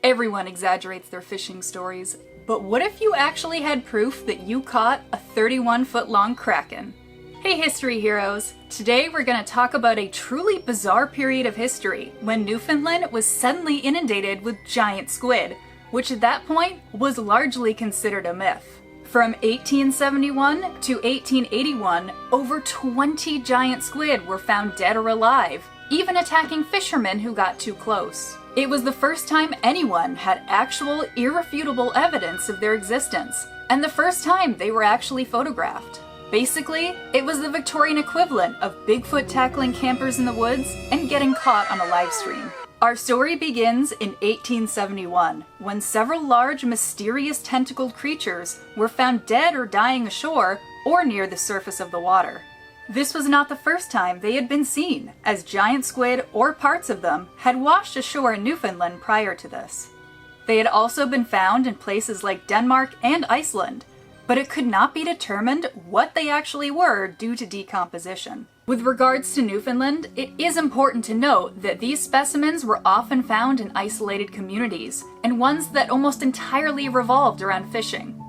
Everyone exaggerates their fishing stories, but what if you actually had proof that you caught a 31-foot-long kraken? Hey history heroes! Today we're going to talk about a truly bizarre period of history when Newfoundland was suddenly inundated with giant squid, which at that point was largely considered a myth. From 1871 to 1881, over 20 giant squid were found dead or alive, even attacking fishermen who got too close. It was the first time anyone had actual, irrefutable evidence of their existence, and the first time they were actually photographed. Basically, it was the Victorian equivalent of Bigfoot tackling campers in the woods and getting caught on a live stream. Our story begins in 1871, when several large, mysterious tentacled creatures were found dead or dying ashore or near the surface of the water. This was not the first time they had been seen, as giant squid, or parts of them, had washed ashore in Newfoundland prior to this. They had also been found in places like Denmark and Iceland, but it could not be determined what they actually were due to decomposition. With regards to Newfoundland, it is important to note that these specimens were often found in isolated communities, and ones that almost entirely revolved around fishing.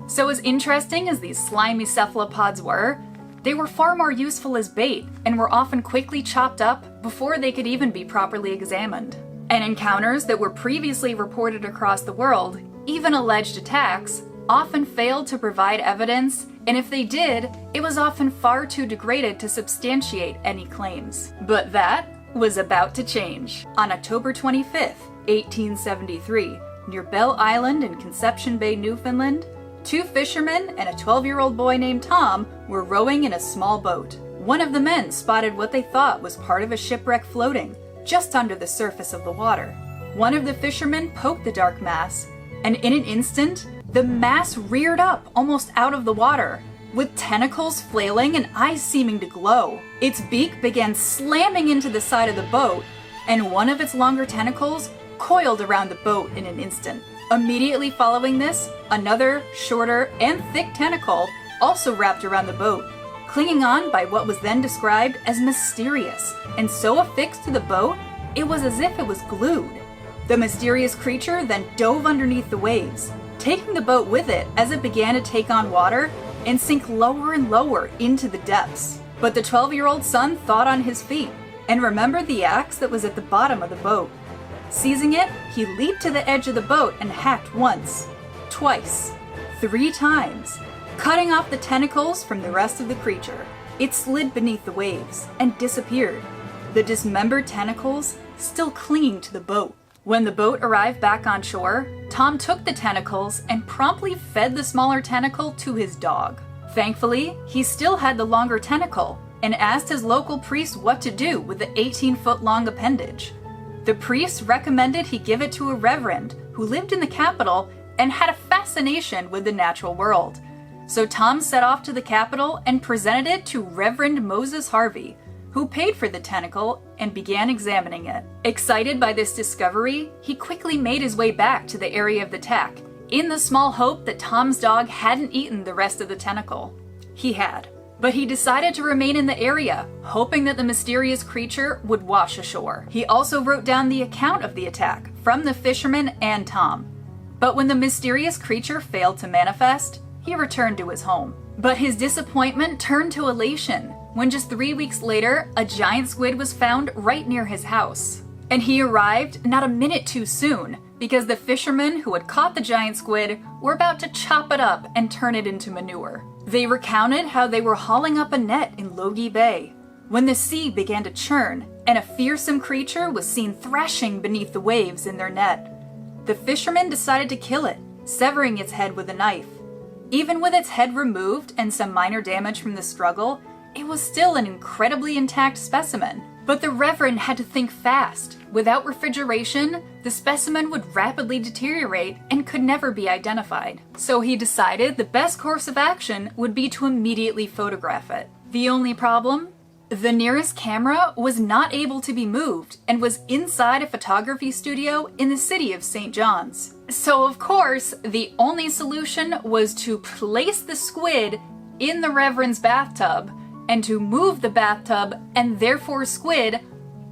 So as interesting as these slimy cephalopods were, they were far more useful as bait, and were often quickly chopped up before they could even be properly examined. And encounters that were previously reported across the world, even alleged attacks, often failed to provide evidence, and if they did, it was often far too degraded to substantiate any claims. But that was about to change. On October 25th, 1873, near Bell Island in Conception Bay, Newfoundland, two fishermen and a 12-year-old boy named Tom were rowing in a small boat. One of the men spotted what they thought was part of a shipwreck floating just under the surface of the water. One of the fishermen poked the dark mass, and in an instant, the mass reared up almost out of the water, with tentacles flailing and eyes seeming to glow. Its beak began slamming into the side of the boat, and one of its longer tentacles coiled around the boat in an instant. Immediately following this, another, shorter, and thick tentacle also wrapped around the boat, clinging on by what was then described as mysterious, and so affixed to the boat, it was as if it was glued. The mysterious creature then dove underneath the waves, taking the boat with it as it began to take on water and sink lower and lower into the depths. But the 12-year-old son thought on his feet, and remembered the axe that was at the bottom of the boat. Seizing it, he leaped to the edge of the boat and hacked once, twice, 3 times, cutting off the tentacles from the rest of the creature. It slid beneath the waves and disappeared, the dismembered tentacles still clinging to the boat. When the boat arrived back on shore, Tom took the tentacles and promptly fed the smaller tentacle to his dog. Thankfully, he still had the longer tentacle and asked his local priest what to do with the 18-foot-long appendage. The priest recommended he give it to a Reverend who lived in the capital and had a fascination with the natural world. So Tom set off to the capital and presented it to Reverend Moses Harvey, who paid for the tentacle and began examining it. Excited by this discovery, he quickly made his way back to the area of the attack, in the small hope that Tom's dog hadn't eaten the rest of the tentacle. He had. But he decided to remain in the area, hoping that the mysterious creature would wash ashore. He also wrote down the account of the attack from the fisherman and Tom. But when the mysterious creature failed to manifest, he returned to his home. But his disappointment turned to elation when just 3 weeks later, a giant squid was found right near his house. And he arrived not a minute too soon, because the fishermen who had caught the giant squid were about to chop it up and turn it into manure. They recounted how they were hauling up a net in 𝐓𝐸𝐸 Bay when the sea began to churn and a fearsome creature was seen thrashing beneath the waves in their net. The fishermen decided to kill it, severing its head with a knife. Even with its head removed and some minor damage from the struggle, it was still an incredibly intact specimen. But the Reverend had to think fast. Without refrigeration, the specimen would rapidly deteriorate and could never be identified. So he decided the best course of action would be to immediately photograph it. The only problem? The nearest camera was not able to be moved and was inside a photography studio in the city of St. John's. So of course, the only solution was to place the squid in the Reverend's bathtub and to move the bathtub and therefore squid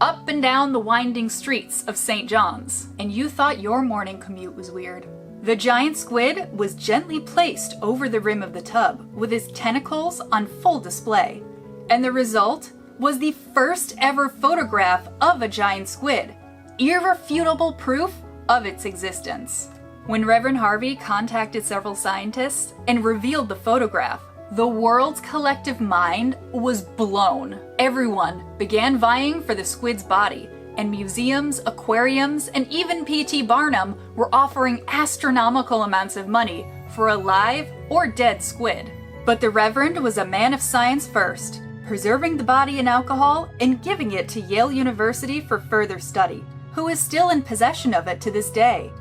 up and down the winding streets of St. John's, and you thought your morning commute was weird. The giant squid was gently placed over the rim of the tub with his tentacles on full display, and the result was the first ever photograph of a giant squid, irrefutable proof of its existence. When Reverend Harvey contacted several scientists and revealed the photograph, the world's collective mind was blown. Everyone began vying for the squid's body, and museums, aquariums, and even P.T. Barnum were offering astronomical amounts of money for a live or dead squid. But the Reverend was a man of science first, preserving the body in alcohol and giving it to Yale University for further study, who is still in possession of it to this day.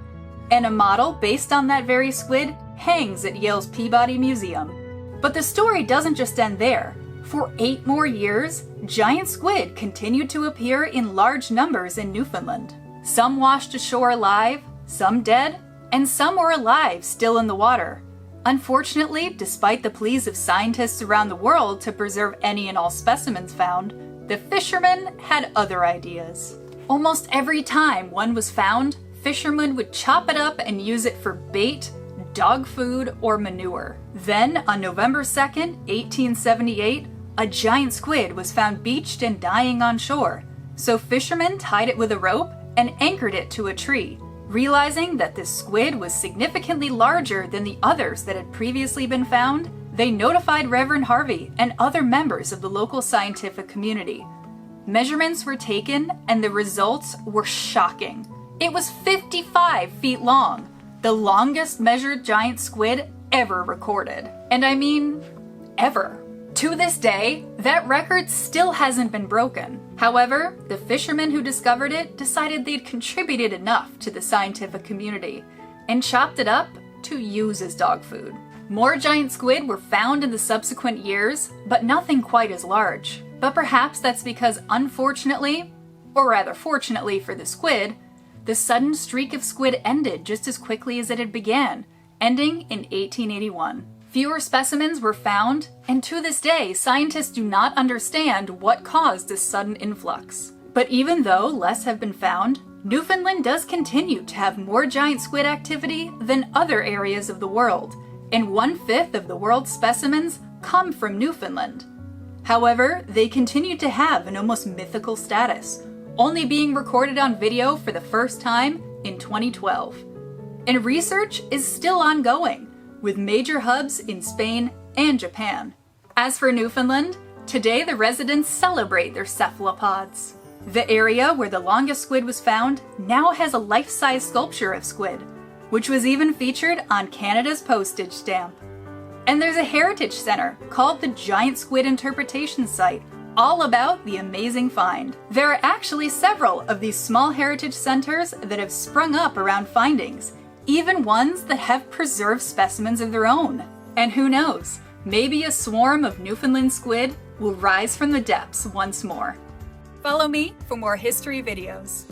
And a model based on that very squid hangs at Yale's Peabody Museum. But the story doesn't just end there. For 8 more years, giant squid continued to appear in large numbers in Newfoundland. Some washed ashore alive, some dead, and some were alive still in the water. Unfortunately, despite the pleas of scientists around the world to preserve any and all specimens found, the fishermen had other ideas. Almost every time one was found, fishermen would chop it up and use it for bait, dog food, or manure. Then, on November 2nd, 1878, a giant squid was found beached and dying on shore. So fishermen tied it with a rope and anchored it to a tree. Realizing that this squid was significantly larger than the others that had previously been found, they notified Reverend Harvey and other members of the local scientific community. Measurements were taken and the results were shocking. It was 55 feet long, the longest measured giant squid ever recorded. And I mean, ever. To this day, that record still hasn't been broken. However, the fishermen who discovered it decided they'd contributed enough to the scientific community and chopped it up to use as dog food. More giant squid were found in the subsequent years, but nothing quite as large. But perhaps that's because, unfortunately, or rather fortunately for the squid, the sudden streak of squid ended just as quickly as it had began, ending in 1881. Fewer specimens were found, and to this day, scientists do not understand what caused this sudden influx. But even though less have been found, Newfoundland does continue to have more giant squid activity than other areas of the world, and 1/5 of the world's specimens come from Newfoundland. However, they continue to have an almost mythical status, only being recorded on video for the first time in 2012. And research is still ongoing, with major hubs in Spain and Japan. As for Newfoundland, today the residents celebrate their cephalopods. The area where the longest squid was found now has a life-size sculpture of squid, which was even featured on Canada's postage stamp. And there's a heritage center called the Giant Squid Interpretation Site, all about the amazing find. There are actually several of these small heritage centers that have sprung up around findings, even ones that have preserved specimens of their own. And who knows, maybe a swarm of Newfoundland squid will rise from the depths once more. Follow me for more history videos.